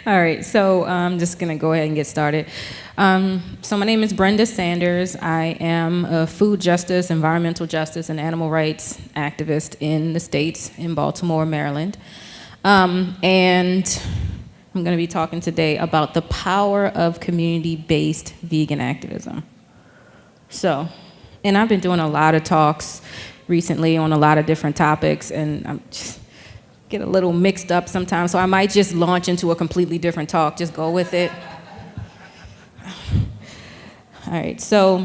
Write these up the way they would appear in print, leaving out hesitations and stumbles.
All right, so I'm just going to go ahead and get started. So my name is Brenda Sanders. I am a food justice, environmental justice, and animal rights activist in the States, in Baltimore, Maryland. And I'm going to be talking today about the power of community-based vegan activism. So, and I've been doing a lot of talks recently on a lot of different topics, and I'm just get a little mixed up sometimes, so I might just launch into a completely different talk. Just go with it. All right, so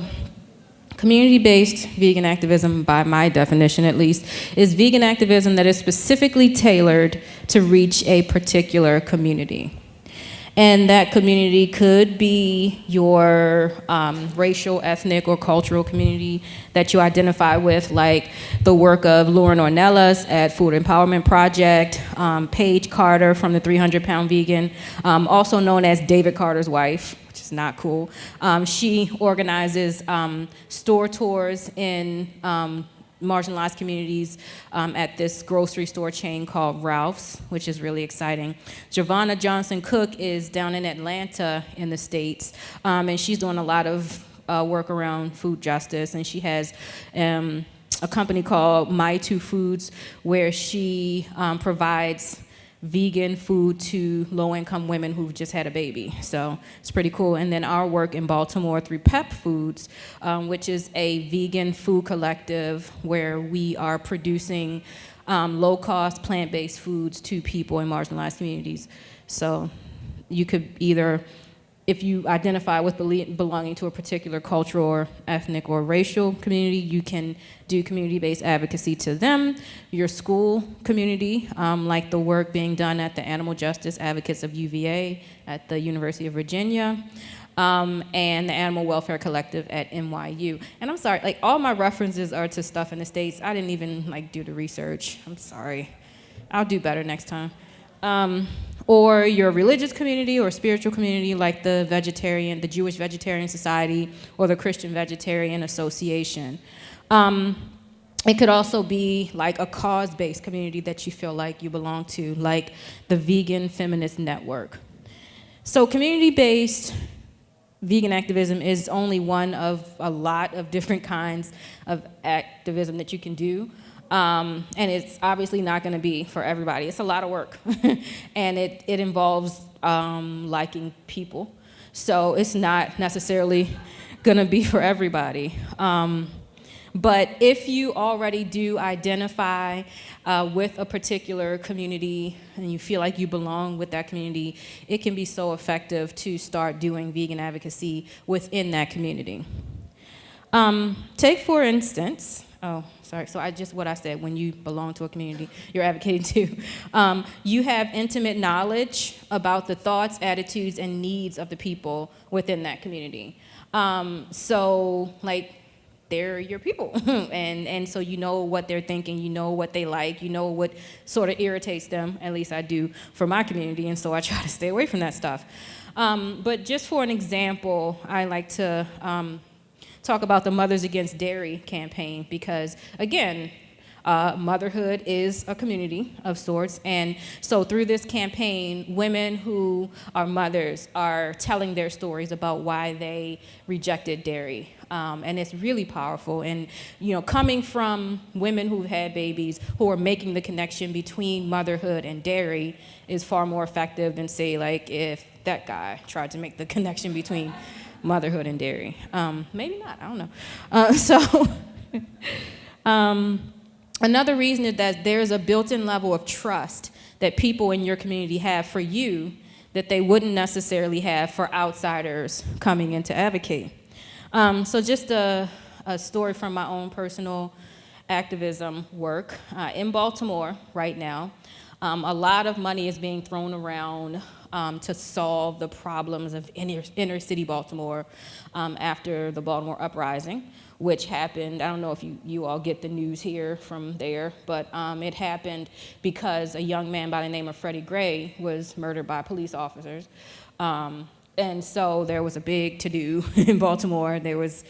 community-based vegan activism, by my definition at least, is vegan activism that is specifically tailored to reach a particular community. And that community could be your racial, ethnic, or cultural community that you identify with, like the work of Lauren Ornelas at Food Empowerment Project, Paige Carter from the 300-Pound Vegan, also known as David Carter's wife, which is not cool. She organizes store tours in marginalized communities at this grocery store chain called Ralph's, which is really exciting. Giovanna Johnson Cook is down in Atlanta in the States, and she's doing a lot of work around food justice, and she has a company called PEP Foods where she provides vegan food to low-income women who've just had a baby. So it's pretty cool. And then our work in Baltimore through PEP Foods, which is a vegan food collective where we are producing low-cost plant-based foods to people in marginalized communities. So you could either, if you identify with belonging to a particular cultural or ethnic or racial community, you can do community-based advocacy to them, your school community, like the work being done at the Animal Justice Advocates of UVA at the University of Virginia, and the Animal Welfare Collective at NYU. And I'm sorry, like all my references are to stuff in the States. I didn't even do the research. I'm sorry. I'll do better next time. Or your religious community or spiritual community like the Jewish Vegetarian Society or the Christian Vegetarian Association. It could also be like a cause-based community that you feel like you belong to, like the Vegan Feminist Network. So community-based vegan activism is only one of a lot of different kinds of activism that you can do. And it's obviously not going to be for everybody. It's a lot of work, and it involves liking people. So it's not necessarily going to be for everybody. But if you already do identify with a particular community and you feel like you belong with that community, it can be so effective to start doing vegan advocacy within that community. Take, for instance, so what I said, when you belong to a community, you're advocating to. You have intimate knowledge about the thoughts, attitudes, and needs of the people within that community. So, they're your people, and so you know what they're thinking, you know what they like, you know what sort of irritates them, at least I do for my community, and so I try to stay away from that stuff. But just for an example, I like to talk about the Mothers Against Dairy campaign because, again, motherhood is a community of sorts, and so through this campaign, women who are mothers are telling their stories about why they rejected dairy, and it's really powerful. And coming from women who've had babies who are making the connection between motherhood and dairy is far more effective than, say, if that guy tried to make the connection between motherhood and dairy. Maybe not, I don't know. Another reason is that there's a built-in level of trust that people in your community have for you that they wouldn't necessarily have for outsiders coming in to advocate. So just a story from my own personal activism work. In Baltimore right now, a lot of money is being thrown around to solve the problems of inner city Baltimore after the Baltimore Uprising, which happened, I don't know if you all get the news here from there, but it happened because a young man by the name of Freddie Gray was murdered by police officers. And so there was a big to-do in Baltimore. There was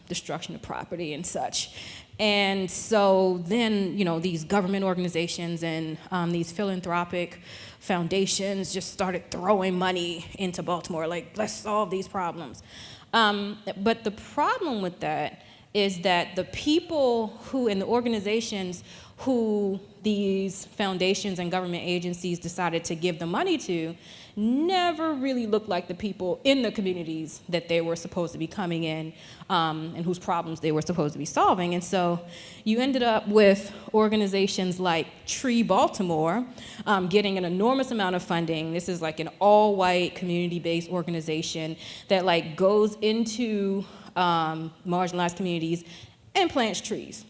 destruction of property and such. And so then, these government organizations and these philanthropic foundations just started throwing money into Baltimore, like, let's solve these problems. But the problem with that is that the people who, and the organizations who these foundations and government agencies decided to give the money to never really looked like the people in the communities that they were supposed to be coming in and whose problems they were supposed to be solving. And so you ended up with organizations like Tree Baltimore getting an enormous amount of funding. This is like an all-white community-based organization that like goes into marginalized communities and plants trees.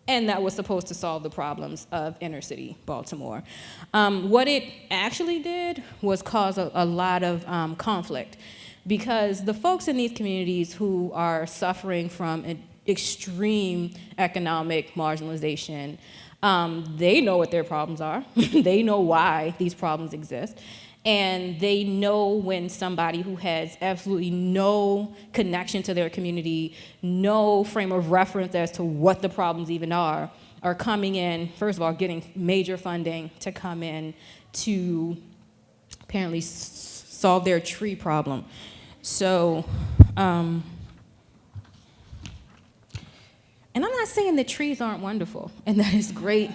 And that was supposed to solve the problems of inner city Baltimore. What it actually did was cause a lot of conflict, because the folks in these communities who are suffering from extreme economic marginalization, they know what their problems are. They know why these problems exist. And they know when somebody who has absolutely no connection to their community, no frame of reference as to what the problems even are coming in, first of all, getting major funding to come in to apparently solve their tree problem. So, and I'm not saying that trees aren't wonderful and that it's great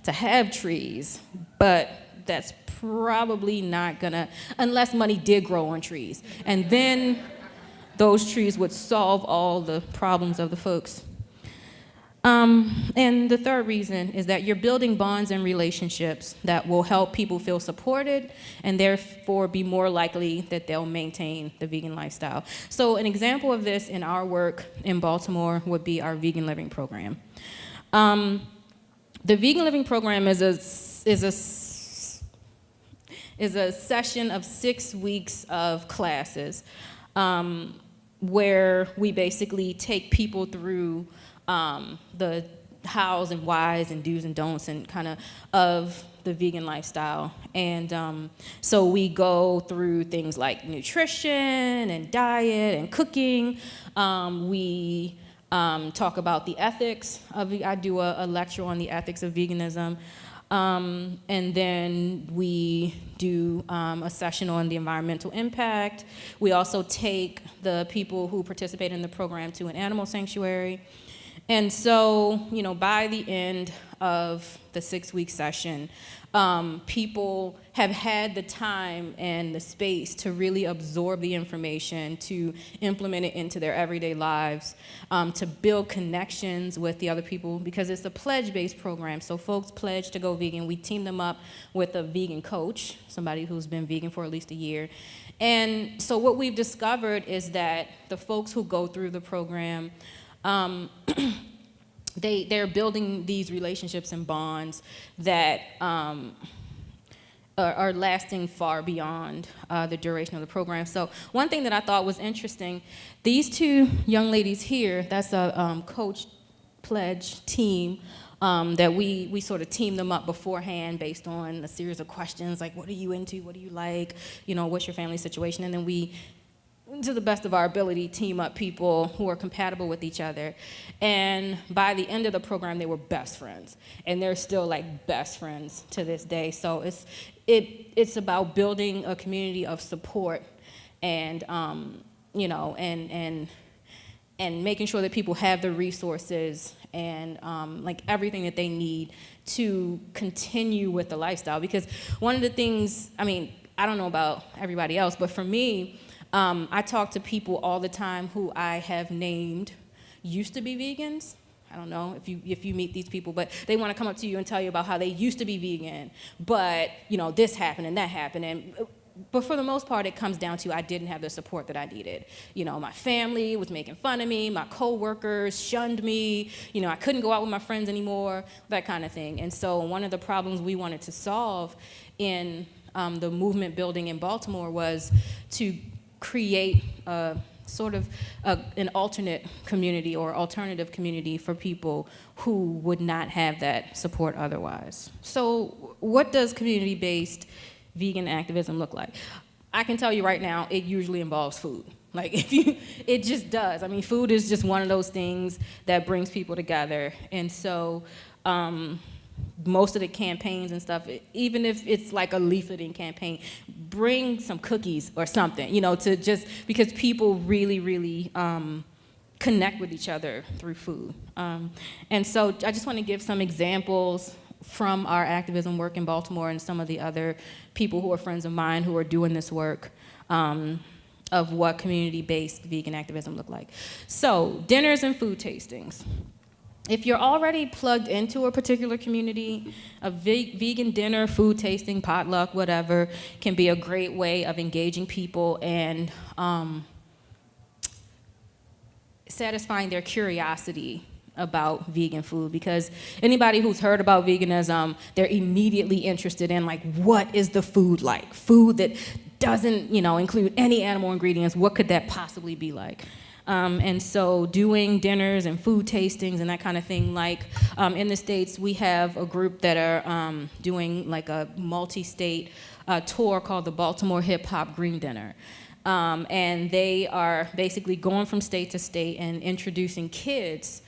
to have trees, but that's probably not gonna, unless money did grow on trees. And then those trees would solve all the problems of the folks. And the third reason is that you're building bonds and relationships that will help people feel supported and therefore be more likely that they'll maintain the vegan lifestyle. So an example of this in our work in Baltimore would be our vegan living program. The vegan living program is a session of 6 weeks of classes where we basically take people through the hows and whys and do's and don'ts and kind of the vegan lifestyle. And so we go through things like nutrition and diet and cooking. We talk about the ethics of, I do a lecture on the ethics of veganism. And then we do a session on the environmental impact. We also take the people who participate in the program to an animal sanctuary. And so, by the end of the 6-week session, people have had the time and the space to really absorb the information, to implement it into their everyday lives, to build connections with the other people, because it's a pledge-based program. So folks pledge to go vegan. We team them up with a vegan coach, somebody who's been vegan for at least a year. And so what we've discovered is that the folks who go through the program, they're building these relationships and bonds that are lasting far beyond the duration of the program. So one thing that I thought was interesting, these two young ladies here, that's a coach pledge team that we sort of teamed them up beforehand based on a series of questions like, what are you into, what do you like, what's your family situation, and then we, to the best of our ability, team up people who are compatible with each other. And by the end of the program, they were best friends. And they're still like best friends to this day. So it's about building a community of support and, and making sure that people have the resources and like everything that they need to continue with the lifestyle. Because one of the things, I don't know about everybody else, but for me, I talk to people all the time who I have named used to be vegans. I don't know if you meet these people, but they want to come up to you and tell you about how they used to be vegan, but this happened and that happened, but for the most part, it comes down to I didn't have the support that I needed. My family was making fun of me, my coworkers shunned me, I couldn't go out with my friends anymore, that kind of thing. And so one of the problems we wanted to solve in the movement building in Baltimore was to create sort of an alternate community or alternative community for people who would not have that support otherwise. So what does community-based vegan activism look like? I can tell you right now, it usually involves food. Like, it just does. I mean, food is just one of those things that brings people together. And so most of the campaigns and stuff, even if it's like a leafleting campaign, bring some cookies or something, to just, because people really, really connect with each other through food. And so I just want to give some examples from our activism work in Baltimore and some of the other people who are friends of mine who are doing this work, of what community-based vegan activism look like. So, dinners and food tastings. If you're already plugged into a particular community, a vegan dinner, food tasting, potluck, whatever, can be a great way of engaging people and satisfying their curiosity about vegan food, because anybody who's heard about veganism, they're immediately interested in, like, what is the food like? Food that doesn't, include any animal ingredients, what could that possibly be like? And so doing dinners and food tastings and that kind of thing, like in the States, we have a group that are doing like a multi-state tour called the Baltimore Hip Hop Green Dinner. And they are basically going from state to state and introducing kids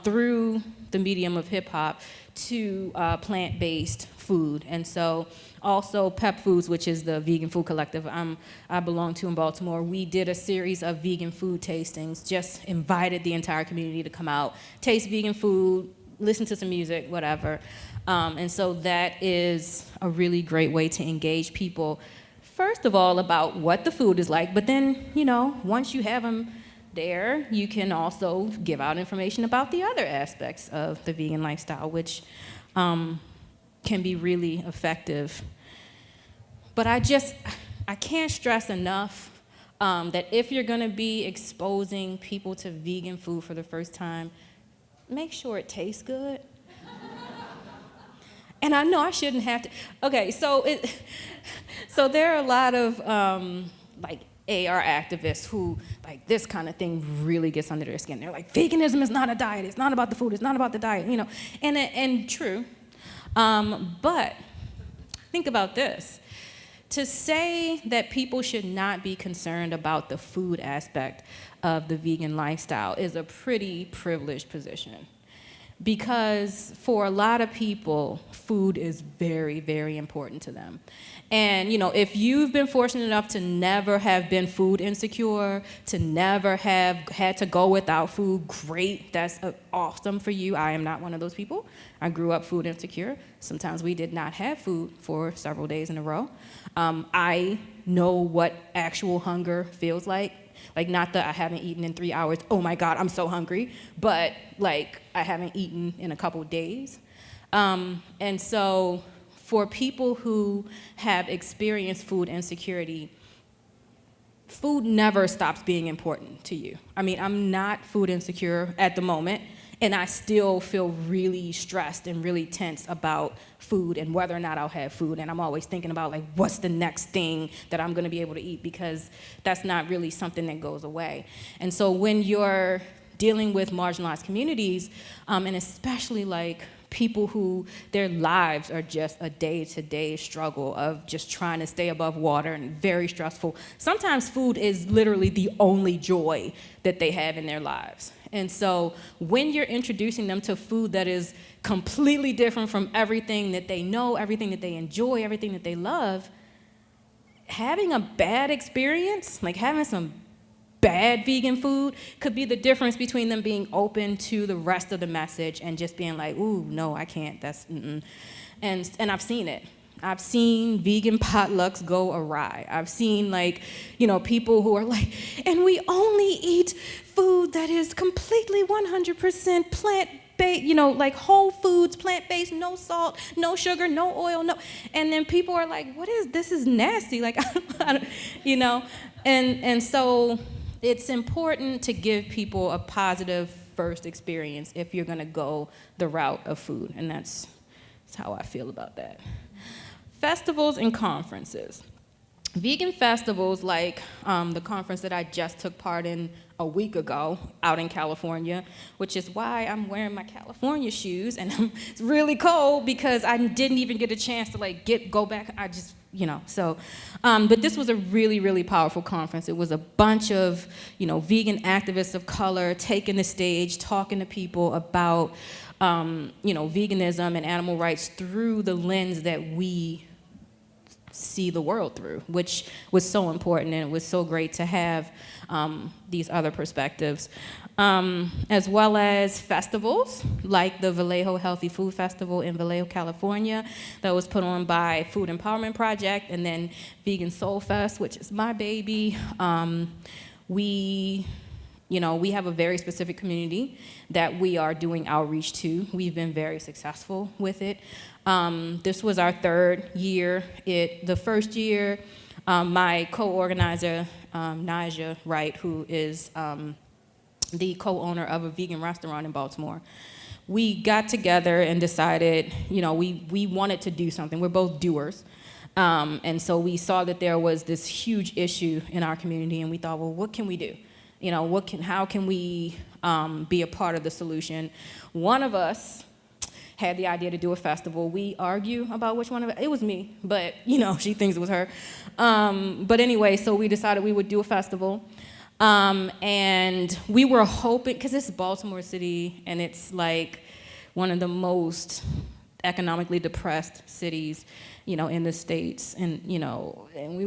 through the medium of hip hop to plant-based food. And so also PEP Foods, which is the vegan food collective I belong to in Baltimore, we did a series of vegan food tastings, just invited the entire community to come out, taste vegan food, listen to some music, whatever. And so that is a really great way to engage people, first of all, about what the food is like, but then, once you have them there, you can also give out information about the other aspects of the vegan lifestyle, which can be really effective. But I can't stress enough that if you're gonna be exposing people to vegan food for the first time, make sure it tastes good. And I know I shouldn't have to, okay, so there are a lot of like AR activists who, like, this kind of thing really gets under their skin. They're like, veganism is not a diet, it's not about the food, it's not about the diet, and true. But think about this. To say that people should not be concerned about the food aspect of the vegan lifestyle is a pretty privileged position. Because for a lot of people, food is very, very important to them. And, if you've been fortunate enough to never have been food insecure, to never have had to go without food, great, that's awesome for you. I am not one of those people. I grew up food insecure. Sometimes we did not have food for several days in a row. I know what actual hunger feels like. Like, not that I haven't eaten in 3 hours, oh my God, I'm so hungry, but like, I haven't eaten in a couple days. And so for people who have experienced food insecurity, food never stops being important to you. I mean, I'm not food insecure at the moment, and I still feel really stressed and really tense about food and whether or not I'll have food. And I'm always thinking about, like, what's the next thing that I'm gonna be able to eat, because that's not really something that goes away. And so when you're dealing with marginalized communities, and especially like people who their lives are just a day-to-day struggle of just trying to stay above water and very stressful, sometimes food is literally the only joy that they have in their lives. And so when you're introducing them to food that is completely different from everything that they know, everything that they enjoy, everything that they love, having a bad experience, like having some bad vegan food, could be the difference between them being open to the rest of the message and just being like, ooh, no, I can't, that's, mm-mm. And I've seen it. I've seen vegan potlucks go awry. I've seen, like, people who are like, and we only eat food that is completely 100% plant-based, like whole foods, plant-based, no salt, no sugar, no oil, no. And then people are like, this is nasty, like, and so it's important to give people a positive first experience if you're gonna go the route of food, and that's how I feel about that. Festivals and conferences. Vegan festivals like the conference that I just took part in a week ago out in California, which is why I'm wearing my California shoes, and it's really cold because I didn't even get a chance to go back. I just But this was a really, really powerful conference. It was a bunch of, vegan activists of color taking the stage, talking to people about, veganism and animal rights through the lens that we see the world through, which was so important, and it was so great to have these other perspectives, as well as festivals like the Vallejo Healthy Food Festival in Vallejo, California, that was put on by Food Empowerment Project, and then Vegan Soulfest, which is my baby. We have a very specific community that we are doing outreach to. We've been very successful with it. This was our third year. The first year, my co-organizer, Naja Wright, who is the co-owner of a vegan restaurant in Baltimore, we got together and decided, we wanted to do something. We're both doers. And so we saw that there was this huge issue in our community, and we thought, well, what can we do? How can we be a part of the solution? One of us had the idea to do a festival. We argue about which one of it was me, but she thinks it was her. But anyway, so we decided we would do a festival. And we were hoping, because it's Baltimore City, and it's like one of the most economically depressed cities, in the States. And, and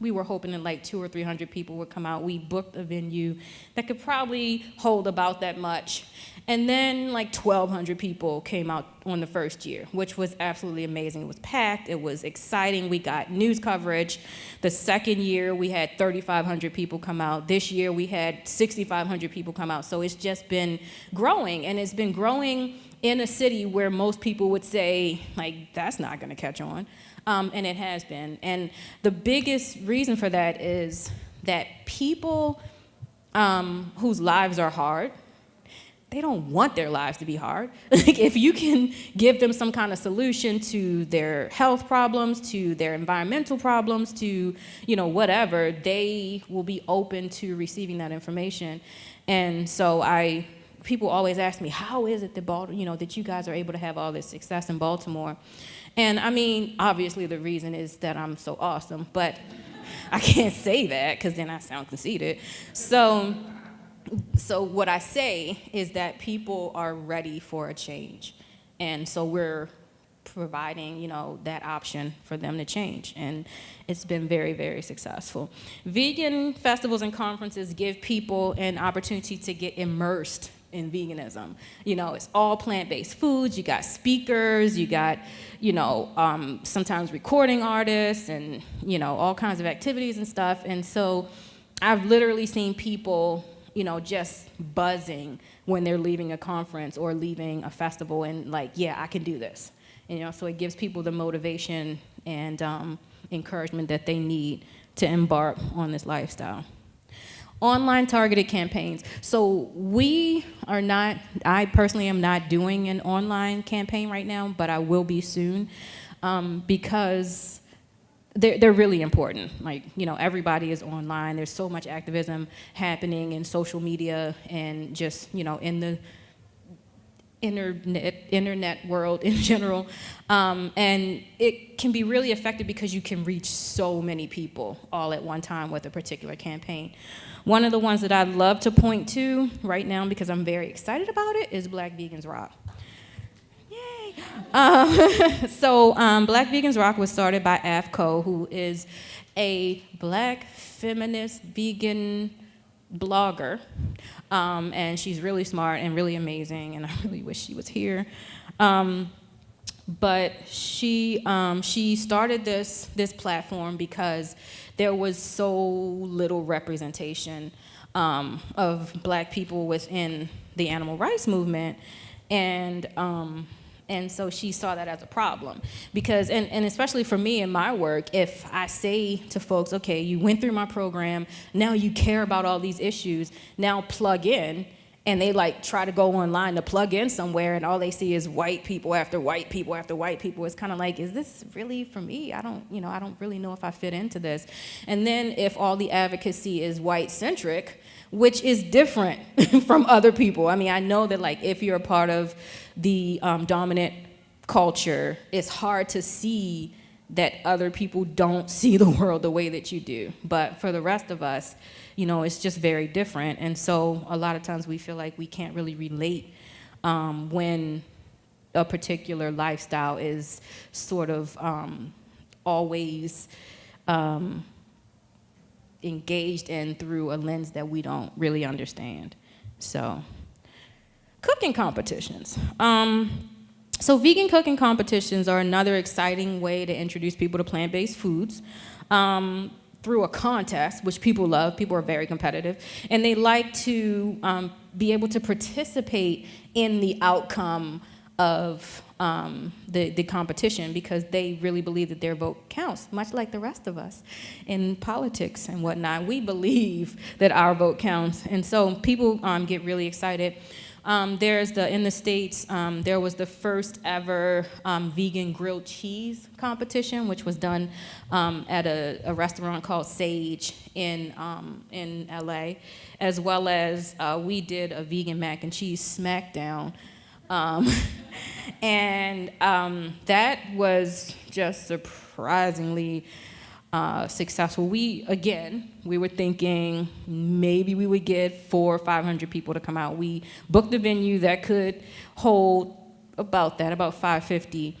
we were hoping that like 200 or 300 people would come out. We booked a venue that could probably hold about that much. And then like 1,200 people came out on the first year, which was absolutely amazing. It was packed, it was exciting, we got news coverage. The second year we had 3,500 people come out. This year we had 6,500 people come out. So it's just been growing, and it's been growing in a city where most people would say, like, that's not gonna catch on. And it has been. And the biggest reason for that is that people whose lives are hard, they don't want their lives to be hard. Like, if you can give them some kind of solution to their health problems, to their environmental problems, to, whatever, they will be open to receiving that information. And so people always ask me, how is it that that you guys are able to have all this success in Baltimore? And I mean, obviously the reason is that I'm so awesome, but I can't say that because then I sound conceited. So what I say is that people are ready for a change. And so we're providing, that option for them to change. And it's been very, very successful. Vegan festivals and conferences give people an opportunity to get immersed in veganism. It's all plant-based foods. You got speakers, you got, sometimes recording artists, and, all kinds of activities and stuff. And so I've literally seen people, just buzzing when they're leaving a conference or leaving a festival, and like, yeah, I can do this. So it gives people the motivation and encouragement that they need to embark on this lifestyle. Online targeted campaigns. So I personally am not doing an online campaign right now, but I will be soon, because they're really important. Like, everybody is online. There's so much activism happening in social media and just, in the internet world in general. And it can be really effective because you can reach so many people all at one time with a particular campaign. One of the ones that I'd love to point to right now, because I'm very excited about it, is Black Vegans Rock. Yay! Black Vegans Rock was started by AFCO, who is a Black feminist vegan blogger, and she's really smart and really amazing, and I really wish she was here. But she started this platform because there was so little representation of Black people within the animal rights movement, and so she saw that as a problem. Because, and especially for me in my work, if I say to folks, okay, you went through my program, now you care about all these issues, now plug in, and they like try to go online to plug in somewhere, and all they see is white people after white people after white people. It's kind of like, is this really for me? I don't really know if I fit into this. And then if all the advocacy is white-centric, which is different from other people. I mean, I know that like if you're a part of the dominant culture, it's hard to see that other people don't see the world the way that you do. But for the rest of us, it's just very different. And so a lot of times we feel like we can't really relate when a particular lifestyle is sort of always engaged in through a lens that we don't really understand. So, cooking competitions. So vegan cooking competitions are another exciting way to introduce people to plant-based foods through a contest, which people love. People are very competitive. And they like to be able to participate in the outcome of the competition because they really believe that their vote counts, much like the rest of us in politics and whatnot. We believe that our vote counts. And so people get really excited. In the States, there was the first ever vegan grilled cheese competition, which was done at a restaurant called Sage in LA, as well as we did a vegan mac and cheese smackdown. And that was just surprisingly successful. We were thinking maybe we would get 400 or 500 people to come out. We booked a venue that could hold about 550,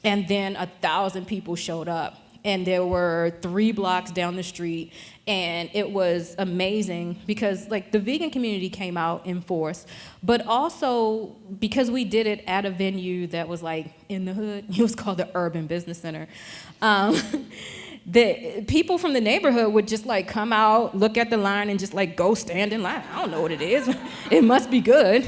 and then 1,000 people showed up. And there were 3 blocks down the street, and it was amazing because the vegan community came out in force, but also because we did it at a venue that was in the hood. It was called the Urban Business Center. The people from the neighborhood would just come out, look at the line, and just go stand in line. I don't know what it is. It must be good,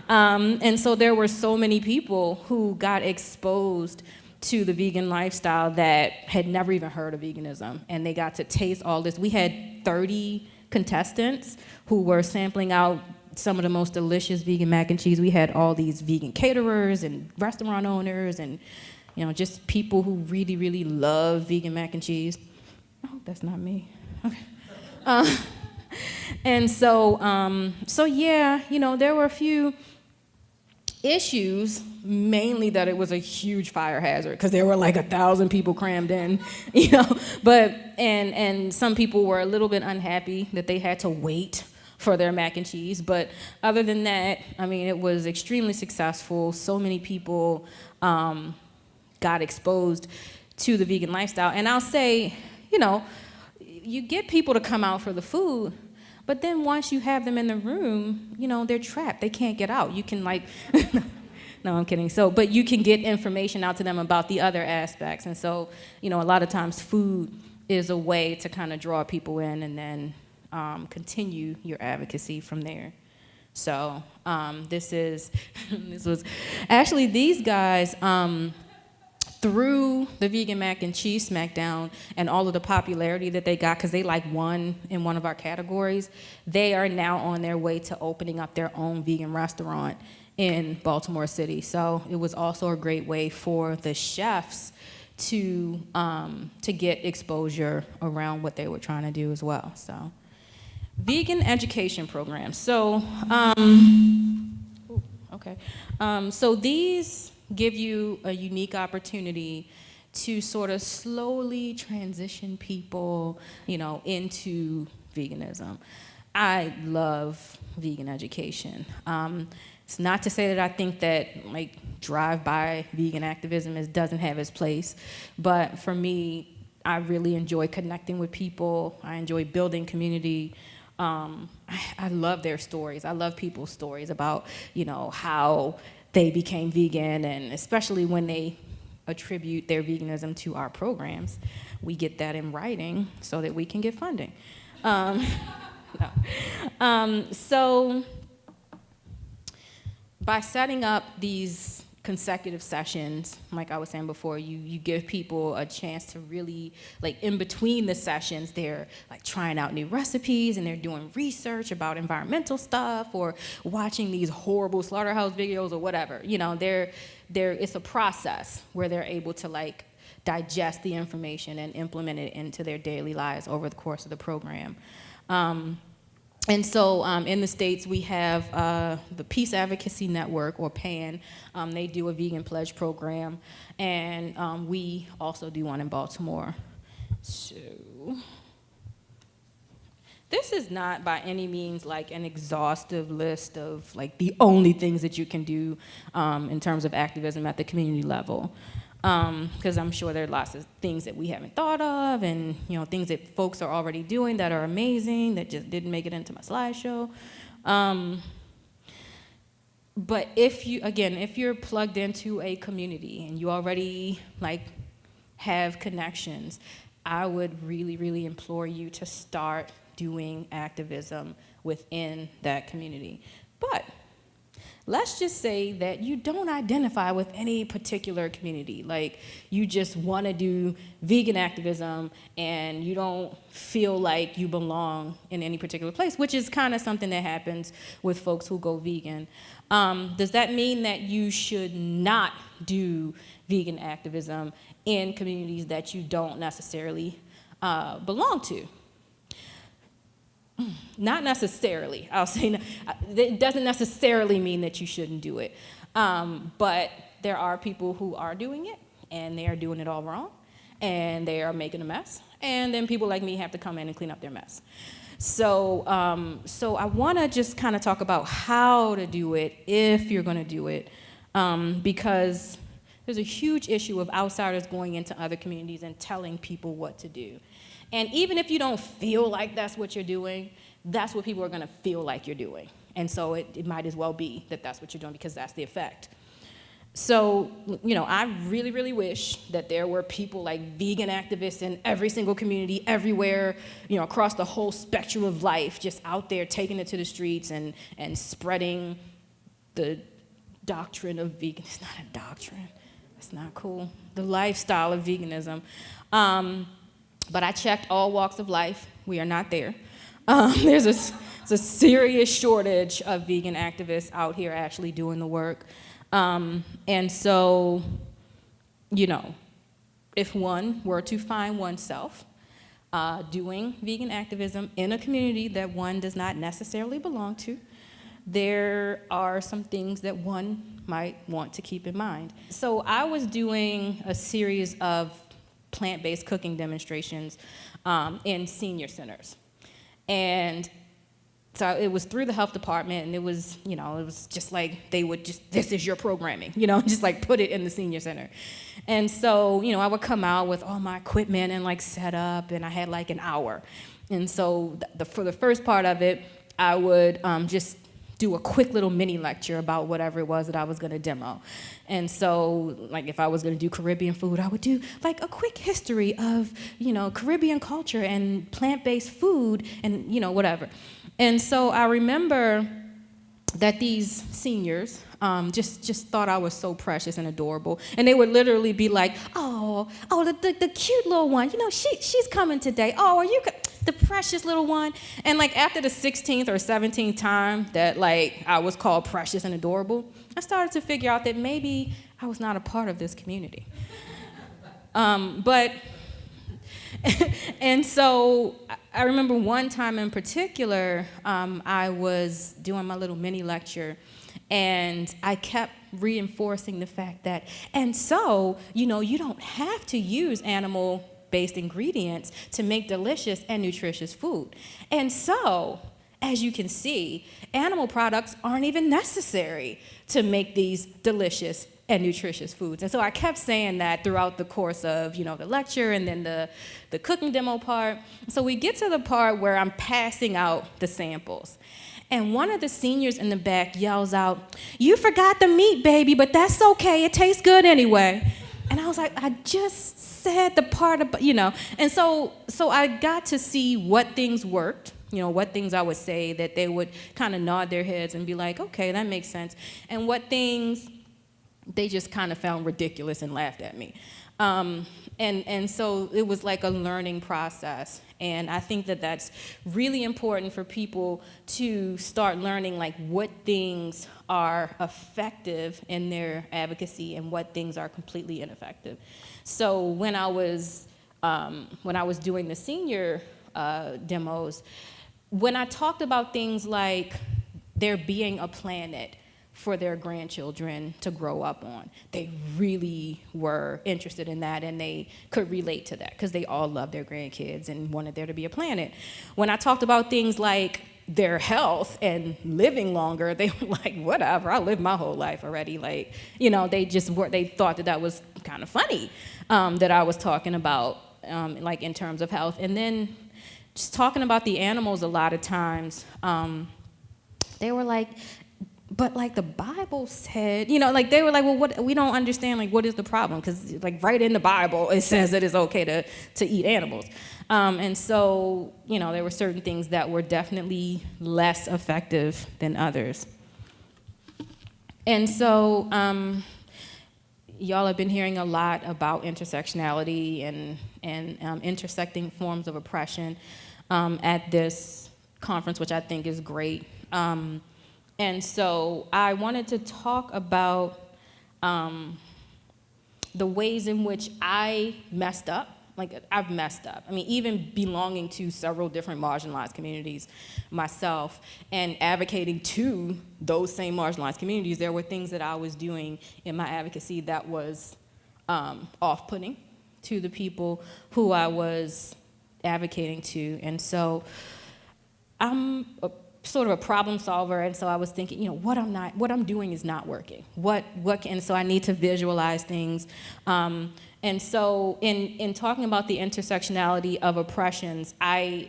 And so there were so many people who got exposed to the vegan lifestyle that had never even heard of veganism, and they got to taste all this. We had 30 contestants who were sampling out some of the most delicious vegan mac and cheese. We had all these vegan caterers and restaurant owners and just people who really, really love vegan mac and cheese. I hope that's not me. Okay. And so yeah, there were a few issues, mainly that it was a huge fire hazard because there were 1,000 people crammed in, But and some people were a little bit unhappy that they had to wait for their mac and cheese. But other than that, it was extremely successful. So many people got exposed to the vegan lifestyle. And I'll say, you get people to come out for the food, but then once you have them in the room, they're trapped. They can't get out. You can no, I'm kidding. But you can get information out to them about the other aspects. And so, a lot of times food is a way to kind of draw people in and then continue your advocacy from there. So this was actually these guys, through the vegan mac and cheese smackdown and all of the popularity that they got, because they won in one of our categories, they are now on their way to opening up their own vegan restaurant in Baltimore City. So it was also a great way for the chefs to get exposure around what they were trying to do as well. So vegan education programs. So so these give you a unique opportunity to sort of slowly transition people, into veganism. I love vegan education. It's not to say that I think that drive-by vegan activism doesn't have its place, but for me, I really enjoy connecting with people. I enjoy building community. I love their stories. I love people's stories about, how they became vegan, and especially when they attribute their veganism to our programs. We get that in writing so that we can get funding. So by setting up these consecutive sessions, like I was saying before, you give people a chance to really, in between the sessions, they're trying out new recipes and they're doing research about environmental stuff or watching these horrible slaughterhouse videos or whatever. It's a process where they're able to digest the information and implement it into their daily lives over the course of the program. And so in the States, we have the Peace Advocacy Network, or PAN. They do a vegan pledge program, and we also do one in Baltimore. So this is not by any means like an exhaustive list of like the only things that you can do in terms of activism at the community level. Because I'm sure there are lots of things that we haven't thought of, and things that folks are already doing that are amazing that just didn't make it into my slideshow. But if you're plugged into a community and you already have connections, I would really, really implore you to start doing activism within that community. But let's just say that you don't identify with any particular community. Like, you just want to do vegan activism and you don't feel like you belong in any particular place, which is kind of something that happens with folks who go vegan. Does that mean that you should not do vegan activism in communities that you don't necessarily belong to? Not necessarily. I'll say it doesn't necessarily mean that you shouldn't do it. But there are people who are doing it, and they are doing it all wrong, and they are making a mess. And then people like me have to come in and clean up their mess. So I want to just kind of talk about how to do it if you're going to do it, because there's a huge issue of outsiders going into other communities and telling people what to do. And even if you don't feel like that's what you're doing, that's what people are going to feel like you're doing. And so it might as well be that that's what you're doing, because that's the effect. So, I really, really wish that there were people like vegan activists in every single community, everywhere, across the whole spectrum of life, just out there taking it to the streets and spreading the doctrine of vegan. It's not a doctrine. It's not cool. The lifestyle of veganism. But I checked all walks of life. We are not there. There's a serious shortage of vegan activists out here actually doing the work. And so, if one were to find oneself doing vegan activism in a community that one does not necessarily belong to, there are some things that one might want to keep in mind. So I was doing a series of plant-based cooking demonstrations in senior centers. And so it was through the health department, and it was just like they would this is your programming, just like put it in the senior center. And so, I would come out with all my equipment and set up, and I had an hour. And so for the first part of it, I would just do a quick little mini lecture about whatever it was that I was going to demo. And so, if I was going to do Caribbean food, I would do a quick history of, Caribbean culture and plant-based food and, whatever. And so I remember that these seniors just thought I was so precious and adorable. And they would literally be like, oh, the cute little one, she's coming today. Oh, are you the precious little one? And after the 16th or 17th time that I was called precious and adorable, I started to figure out that maybe I was not a part of this community. And so I remember one time in particular, I was doing my little mini lecture, and I kept reinforcing the fact that, and so, you don't have to use animal-based ingredients to make delicious and nutritious food. And so, as you can see, animal products aren't even necessary to make these delicious and nutritious foods. And so I kept saying that throughout the course of, the lecture and then the cooking demo part. So we get to the part where I'm passing out the samples. And one of the seniors in the back yells out, "You forgot the meat, baby, but that's okay. It tastes good anyway." And I was like, I just said the part about, And so I got to see what things worked, what things I would say that they would kind of nod their heads and be like, okay, that makes sense. And what things they just kind of found ridiculous and laughed at me. And so it was a learning process. And I think that that's really important for people to start learning what things are effective in their advocacy and what things are completely ineffective. So when I was doing the senior demos, when I talked about things like there being a planet for their grandchildren to grow up on, they really were interested in that, and they could relate to that because they all loved their grandkids and wanted there to be a planet. When I talked about things like their health and living longer, they were like, whatever, I lived my whole life already. Like, they thought that was kind of funny, that I was talking about, like in terms of health. And then just talking about the animals a lot of times, they were like, but like the Bible said, they were like, well, what, we don't understand, like, what is the problem? Because like right in the Bible, it says that it's okay to eat animals. And so, there were certain things that were definitely less effective than others. And so, y'all have been hearing a lot about intersectionality and intersecting forms of oppression at this conference, which I think is great. And so I wanted to talk about the ways in which I messed up. Like, I've messed up. I mean, even belonging to several different marginalized communities myself and advocating to those same marginalized communities, there were things that I was doing in my advocacy that was off-putting to the people who I was advocating to. And so I'm sort of a problem solver, and so I was thinking, what I'm doing is not working. And so I need to visualize things. And so in talking about the intersectionality of oppressions, I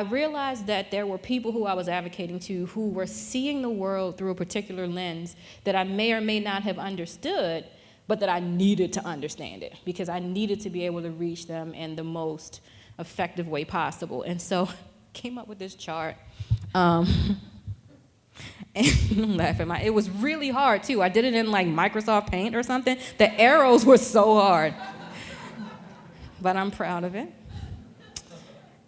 realized that there were people who I was advocating to who were seeing the world through a particular lens that I may or may not have understood, but that I needed to understand it because I needed to be able to reach them in the most effective way possible. And so I came up with this chart. And laughing, it was really hard too. I did it in like Microsoft Paint or something. The arrows were so hard, but I'm proud of it.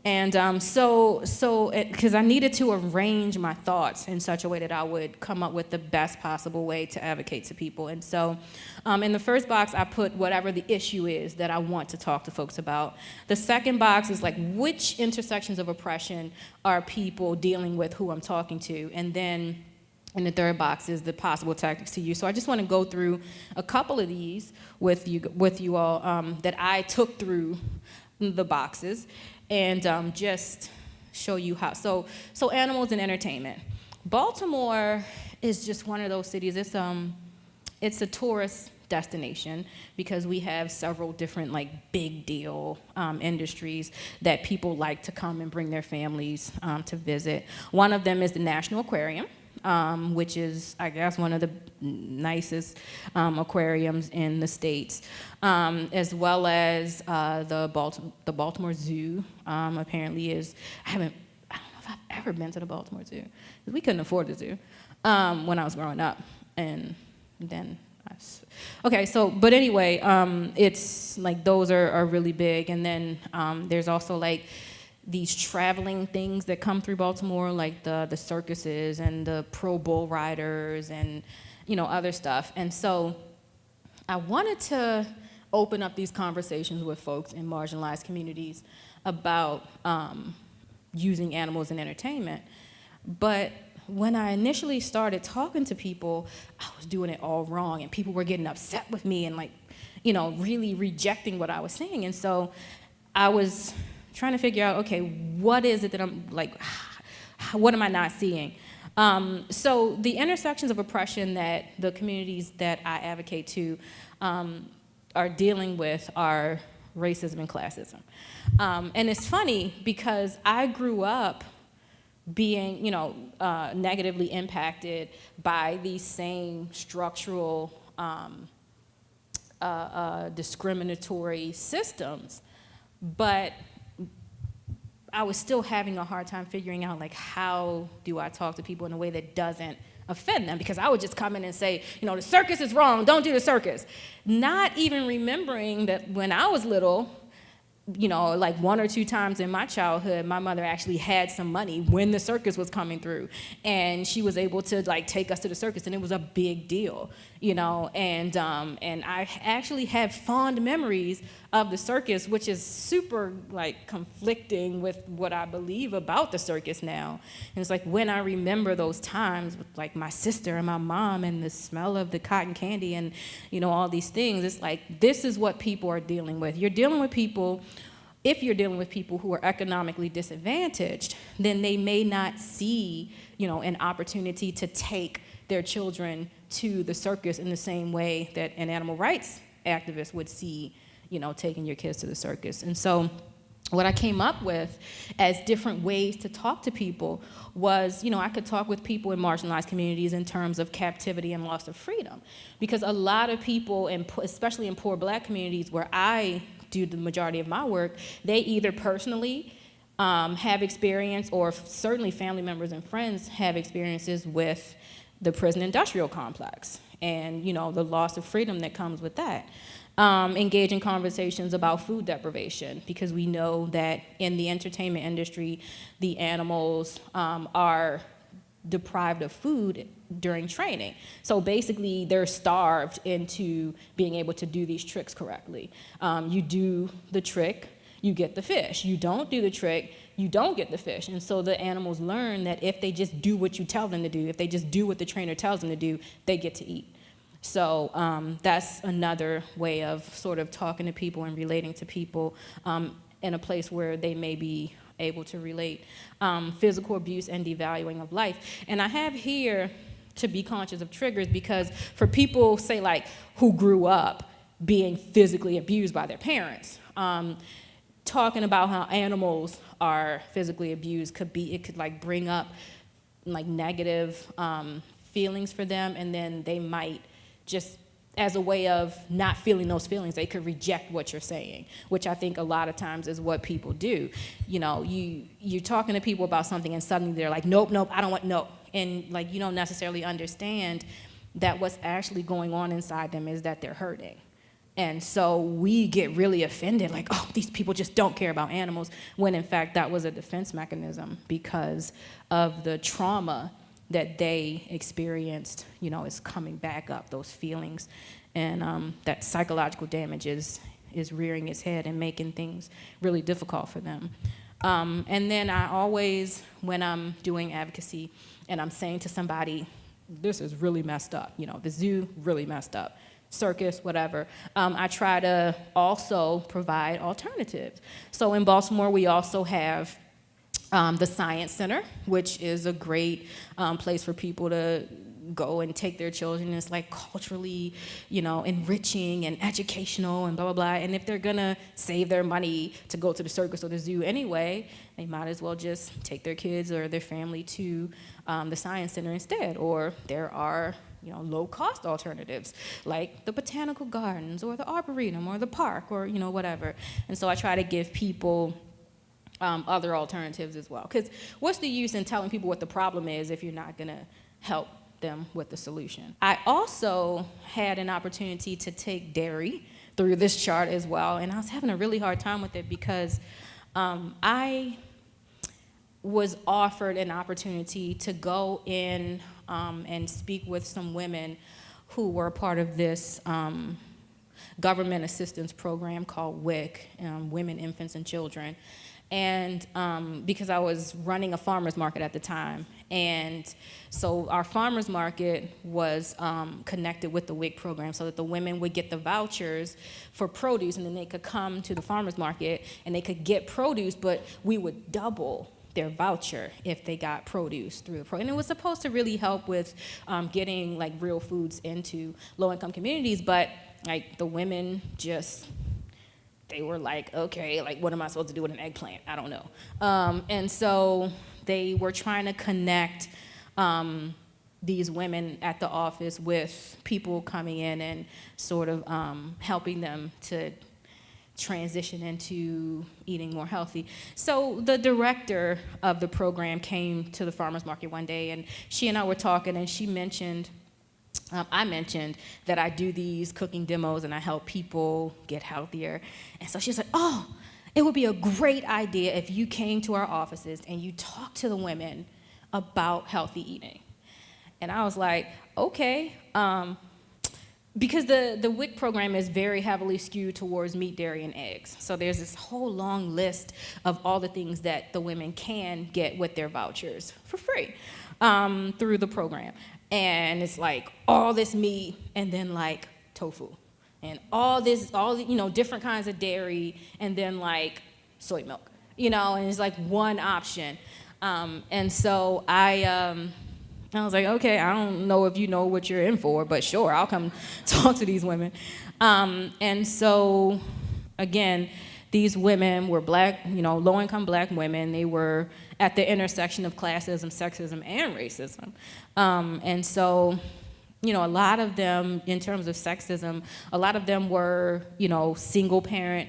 And because I needed to arrange my thoughts in such a way that I would come up with the best possible way to advocate to people. And so in the first box, I put whatever the issue is that I want to talk to folks about. The second box is like, which intersections of oppression are people dealing with who I'm talking to? And then in the third box is the possible tactics to use. So I just want to go through a couple of these with you all that I took through the boxes and just show you how. So animals and entertainment. Baltimore is just one of those cities. It's a tourist destination because we have several different like big deal industries that people like to come and bring their families to visit. One of them is the National Aquarium. Which is, I guess, one of the nicest aquariums in the States, as well as the Baltimore Zoo. Apparently is, I don't know if I've ever been to the Baltimore Zoo. We couldn't afford the zoo when I was growing up, and then but anyway, it's like those are really big, and then there's also like these traveling things that come through Baltimore, like the circuses and the pro bull riders and other stuff. And so I wanted to open up these conversations with folks in marginalized communities about using animals in entertainment. But when I initially started talking to people, I was doing it all wrong, and people were getting upset with me and really rejecting what I was saying. And so I was trying to figure out, okay, what is it that I'm like, what am I not seeing? So the intersections of oppression that the communities that I advocate to are dealing with are racism and classism. And it's funny because I grew up being, negatively impacted by these same structural discriminatory systems, but I was still having a hard time figuring out, like, how do I talk to people in a way that doesn't offend them? Because I would just come in and say, the circus is wrong, don't do the circus. Not even remembering that when I was little, you know, like 1 or 2 times in my childhood, my mother actually had some money when the circus was coming through, and she was able to like take us to the circus, and it was a big deal, you know. And I actually have fond memories of the circus, which is super like conflicting with what I believe about the circus now. And it's like when I remember those times with like my sister and my mom and the smell of the cotton candy and, you know, all these things, it's like this is what people are dealing with. You're dealing with people. If you're dealing with people who are economically disadvantaged, then they may not see, you know, an opportunity to take their children to the circus in the same way that an animal rights activist would see, you know, taking your kids to the circus. And so what I came up with as different ways to talk to people was, you know, I could talk with people in marginalized communities in terms of captivity and loss of freedom. Because a lot of people, especially in poor Black communities where I do the majority of my work, they either personally have experience, or certainly family members and friends have experiences with the prison industrial complex and, you know, the loss of freedom that comes with that. Engage in conversations about food deprivation, because we know that in the entertainment industry, the animals are deprived of food during training. So basically, they're starved into being able to do these tricks correctly. You do the trick, you get the fish. You don't do the trick, you don't get the fish. And so the animals learn that if they just do what you tell them to do, if they just do what the trainer tells them to do, they get to eat. So that's another way of sort of talking to people and relating to people in a place where they may be able to relate. Physical abuse and devaluing of life. And I have here to be conscious of triggers, because for people, say like, who grew up being physically abused by their parents, talking about how animals are physically abused it could like bring up like negative feelings for them, and then they might just, as a way of not feeling those feelings, they could reject what you're saying, which I think a lot of times is what people do. You know, you're talking to people about something and suddenly they're like, nope, I don't want, no. And like, you don't necessarily understand that what's actually going on inside them is that they're hurting. And so we get really offended, like, oh, these people just don't care about animals, when in fact that was a defense mechanism because of the trauma that they experienced, you know, is coming back up, those feelings. And that psychological damage is rearing its head and making things really difficult for them. And then I always, when I'm doing advocacy and I'm saying to somebody, this is really messed up, you know, the zoo really messed up, circus, whatever, I try to also provide alternatives. So in Baltimore, we also have the Science Center, which is a great place for people to go and take their children. It's like culturally, you know, enriching and educational and blah, blah, blah. And if they're gonna save their money to go to the circus or the zoo anyway, they might as well just take their kids or their family to the Science Center instead. Or there are, you know, low-cost alternatives like the botanical gardens or the arboretum or the park or, you know, whatever. And so I try to give people other alternatives as well. Because what's the use in telling people what the problem is if you're not going to help them with the solution? I also had an opportunity to take dairy through this chart as well, and I was having a really hard time with it because I was offered an opportunity to go in and speak with some women who were part of this government assistance program called WIC, Women, Infants, and Children. And because I was running a farmer's market at the time. And so our farmer's market was connected with the WIC program so that the women would get the vouchers for produce, and then they could come to the farmer's market and they could get produce, but we would double their voucher if they got produce through the program. And it was supposed to really help with getting like real foods into low-income communities, but like the women just, they were like, okay, like what am I supposed to do with an eggplant? I don't know. And so they were trying to connect these women at the office with people coming in and sort of helping them to transition into eating more healthy. So the director of the program came to the farmer's market one day, and she and I were talking, and she mentioned, I mentioned that I do these cooking demos and I help people get healthier. And so she was like, oh, it would be a great idea if you came to our offices and you talked to the women about healthy eating. And I was like, okay, because the WIC program is very heavily skewed towards meat, dairy, and eggs. So there's this whole long list of all the things that the women can get with their vouchers for free through the program. And it's like all this meat and then like tofu. And all the, different kinds of dairy and then like soy milk, and it's like one option. And so I was like, okay, I don't know if you know what you're in for, but sure, I'll come talk to these women. And so, again, these women were black, low-income black women. They were at the intersection of classism, sexism, and racism. And so, a lot of them, in terms of sexism, a lot of them were, single parent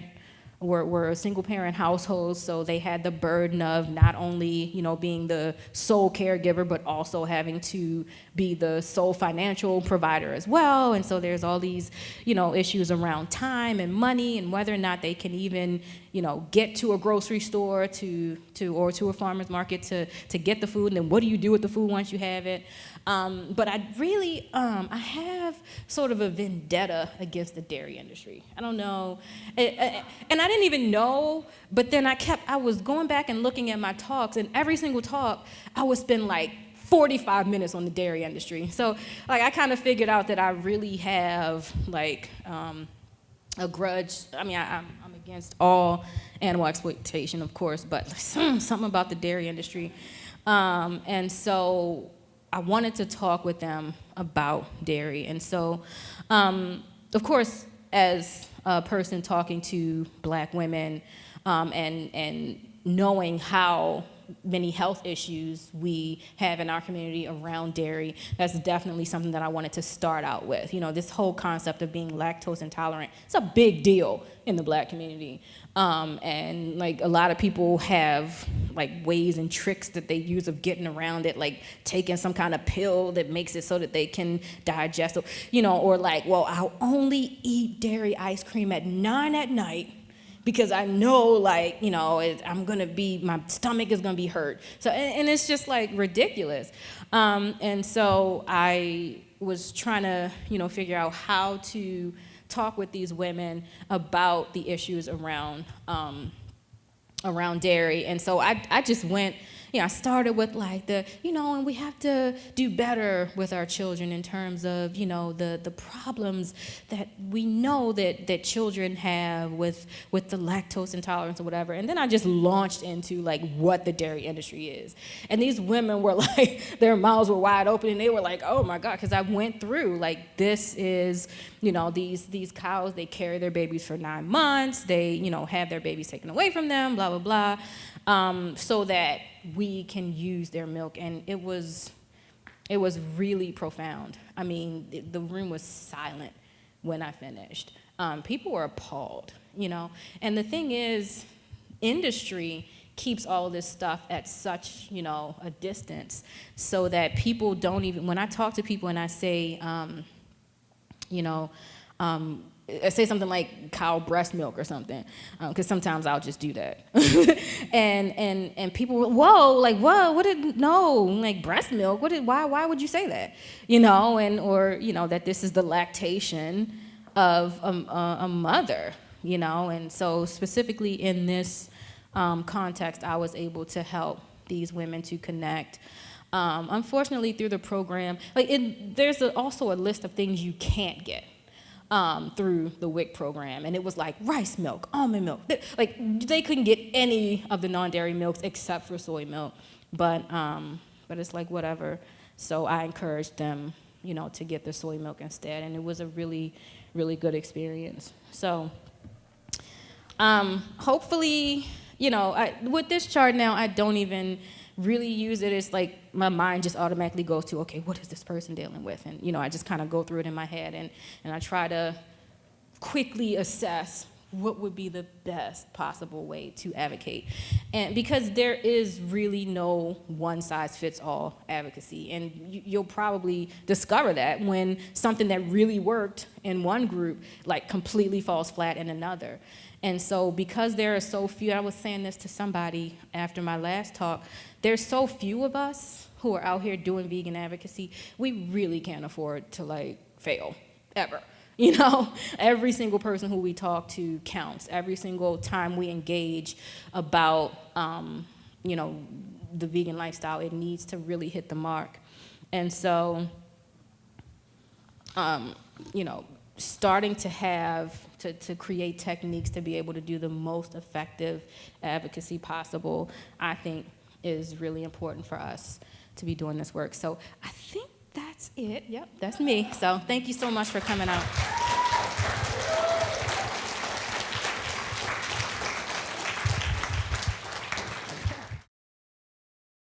households, so they had the burden of not only, being the sole caregiver, but also having to be the sole financial provider as well. And so there's all these, issues around time and money and whether or not they can even, get to a grocery store or to a farmer's market to get the food. And then what do you do with the food once you have it? But I really, I have sort of a vendetta against the dairy industry. I don't know, and I didn't even know, but then I was going back and looking at my talks, and every single talk, I would spend like 45 minutes on the dairy industry. So like I kind of figured out that I really have like a grudge. I mean, I'm against all animal exploitation, of course, but something about the dairy industry. And so I wanted to talk with them about dairy. And so, of course, as a person talking to black women and knowing how many health issues we have in our community around dairy, that's definitely something that I wanted to start out with. This whole concept of being lactose intolerant, it's a big deal in the black community. And like a lot of people have like ways and tricks that they use of getting around it, like taking some kind of pill that makes it so that they can digest, or like, well, I'll only eat dairy ice cream at 9 at night because I know, like, my stomach is gonna be hurt. So, and it's just like ridiculous. And so I was trying to, figure out how to talk with these women about the issues around dairy. And so I just went, I started with like and we have to do better with our children in terms of, the problems that we know that children have with the lactose intolerance or whatever. And then I just launched into like what the dairy industry is. And these women were like, their mouths were wide open and they were like, oh my God, because I went through like, this is, these cows, they carry their babies for 9 months, they, have their babies taken away from them, blah, blah, blah, so that we can use their milk. And it was really profound. I mean, the room was silent when I finished. People were appalled, And the thing is, industry keeps all this stuff at such, a distance so that people don't even, when I talk to people and I say, I say something like cow breast milk or something, because sometimes I'll just do that. and people were, whoa, like breast milk, why would you say that? Or that this is the lactation of a mother, and so specifically in this context, I was able to help these women to connect. Unfortunately, through the program, there's also a list of things you can't get through the WIC program, and it was like rice milk, almond milk. They couldn't get any of the non-dairy milks except for soy milk, but it's like whatever. So I encouraged them, to get the soy milk instead, and it was a really, really good experience. So hopefully, with this chart now, I don't even really use it. It's like my mind just automatically goes to, okay, what is this person dealing with? And I just kind of go through it in my head, and I try to quickly assess what would be the best possible way to advocate? And because there is really no one-size-fits-all advocacy, and you'll probably discover that when something that really worked in one group like completely falls flat in another. And so because there are so few, I was saying this to somebody after my last talk, there's so few of us who are out here doing vegan advocacy, we really can't afford to like fail, ever. You know, every single person who we talk to counts. Every single time we engage about, you know, the vegan lifestyle, it needs to really hit the mark. And so, you know, starting to have, to create techniques to be able to do the most effective advocacy possible, I think is really important for us to be doing this work. So I think that's it. Yep, that's me. So thank you so much for coming out.